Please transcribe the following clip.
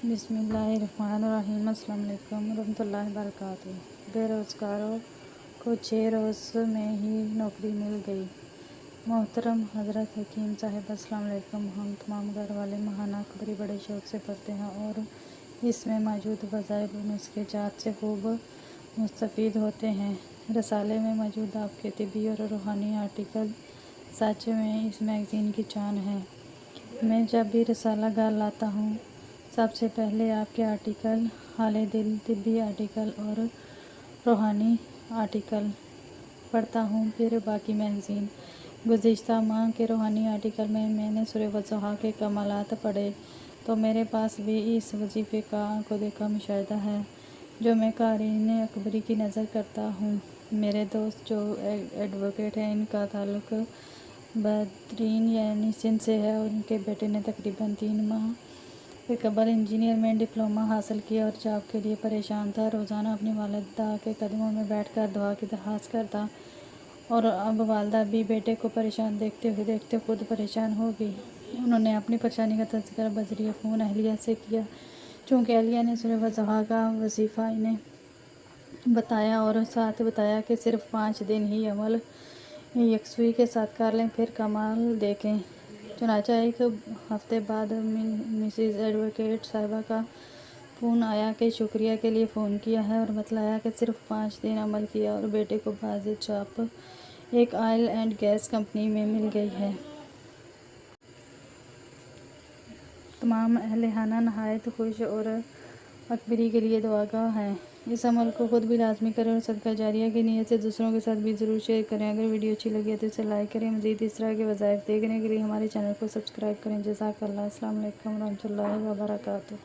بسم اللہ الرحمن الرحیم۔ السلام علیکم ورحمۃ اللہ وبرکاتہ۔ بے روزگاروں کو 6 روز میں ہی نوکری مل گئی۔ محترم حضرت حکیم صاحب السلام علیکم۔ ہم تمام گھر والے ماہانہ خبری بڑے شوق سے پڑھتے ہیں اور اس میں موجود وظائف و نسخے جات سے خوب مستفید ہوتے ہیں۔ رسالے میں موجود آپ کے طبی اور روحانی آرٹیکل سچ میں اس میگزین کی جان ہے۔ میں جب بھی رسالہ گھر لاتا ہوں سب سے پہلے آپ کے آرٹیکل، حال دل، طبی آرٹیکل اور روحانی آرٹیکل پڑھتا ہوں، پھر باقی میگزین۔ گزشتہ ماہ کے روحانی آرٹیکل میں نے سورہ والضحیٰ کے کمالات پڑھے تو میرے پاس بھی اس وظیفے کا آنکھوں دیکھا مشاہدہ ہے جو میں قارئین اکبری کی نظر کرتا ہوں۔ میرے دوست جو ایڈوکیٹ ہیں، ان کا تعلق بحرین یعنی سندھ سے ہے اور ان کے بیٹے نے تقریباً 3 ماہ قبل انجینئر میں ڈپلومہ حاصل کیا اور جاب کے لیے پریشان تھا۔ روزانہ اپنی والدہ کے قدموں میں بیٹھ کر دعا کی درخواست کرتا اور اب والدہ بھی بیٹے کو پریشان دیکھتے خود پریشان ہو گئی۔ انہوں نے اپنی پریشانی کا تذکرہ بذریعہ فون اہلیہ سے کیا، چونکہ اہلیہ نے سورہ والضحیٰ کا وظیفہ انہیں بتایا اور ساتھ بتایا کہ صرف 5 دن ہی عمل یکسوئی کے ساتھ کر لیں، پھر کمال دیکھیں۔ چنانچہ ایک ہفتے بعد مسز ایڈوکیٹ صاحبہ کا فون آیا کہ شکریہ کے لیے فون کیا ہے اور بتلایا کہ صرف 5 دن عمل کیا اور بیٹے کو باز چاپ ایک آئل اینڈ گیس کمپنی میں مل گئی ہے۔ تمام اہل خانہ نہایت خوش اور اکبری کے لیے دعاگو ہیں۔ اس عمل کو خود بھی لازمی کریں اور صدقہ جاریہ کی نیت سے دوسروں کے ساتھ بھی ضرور شیئر کریں۔ اگر ویڈیو اچھی لگے تو اسے لائک کریں۔ مزید اس طرح کے وظائف دیکھنے کے لیے ہمارے چینل کو سبسکرائب کریں۔ جزاک اللہ۔ السلام علیکم ورحمۃ اللہ وبرکاتہ۔